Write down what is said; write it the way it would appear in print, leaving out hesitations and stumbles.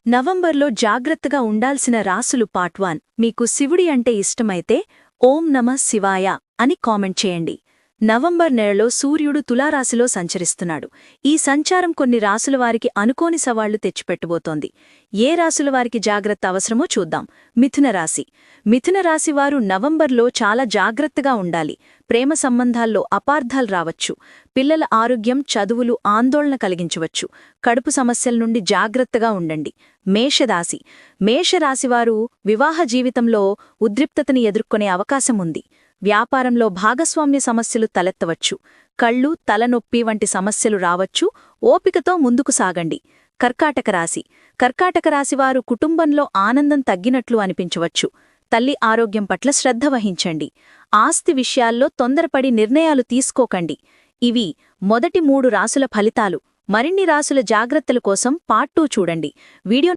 నవంబర్లో జాగ్రత్తగా ఉండాల్సిన రాసులు పార్ట్ 1. మీకు శివుడి అంటే ఇష్టమైతే ఓం నమః శివాయ అని కామెంట్ చేయండి. నవంబర్ నెలలో సూర్యుడు తులారాశిలో సంచరిస్తున్నాడు. ఈ సంచారం కొన్ని రాసుల వారికి అనుకోని సవాళ్లు తెచ్చిపెట్టబోతోంది. ఏ రాసుల వారికి జాగ్రత్త అవసరమో చూద్దాం. మిథున రాశి. మిథున రాశి వారు నవంబర్లో చాలా జాగ్రత్తగా ఉండాలి. ప్రేమ సంబంధాల్లో అపార్థాలు రావచ్చు. పిల్లల ఆరోగ్యం, చదువులు ఆందోళన కలిగించవచ్చు. కడుపు సమస్యల నుండి జాగ్రత్తగా ఉండండి. మేషరాశి. మేషరాశివారు వివాహ జీవితంలో ఉద్రిక్తతని ఎదుర్కొనే అవకాశం ఉంది. వ్యాపారంలో భాగస్వామ్య సమస్యలు తలెత్తవచ్చు. కళ్ళు, తలనొప్పి వంటి సమస్యలు రావచ్చు. ఓపికతో ముందుకు సాగండి. కర్కాటక రాశి. కర్కాటక రాశివారు కుటుంబంలో ఆనందం తగ్గినట్లు అనిపించవచ్చు. తల్లి ఆరోగ్యం పట్ల శ్రద్ధ వహించండి. ఆస్తి విషయాల్లో తొందరపడి నిర్ణయాలు తీసుకోకండి. ఇవి మొదటి 3 రాసుల ఫలితాలు. మరిన్ని రాసుల జాగ్రత్తల కోసం పార్ట్ 2 చూడండి. వీడియో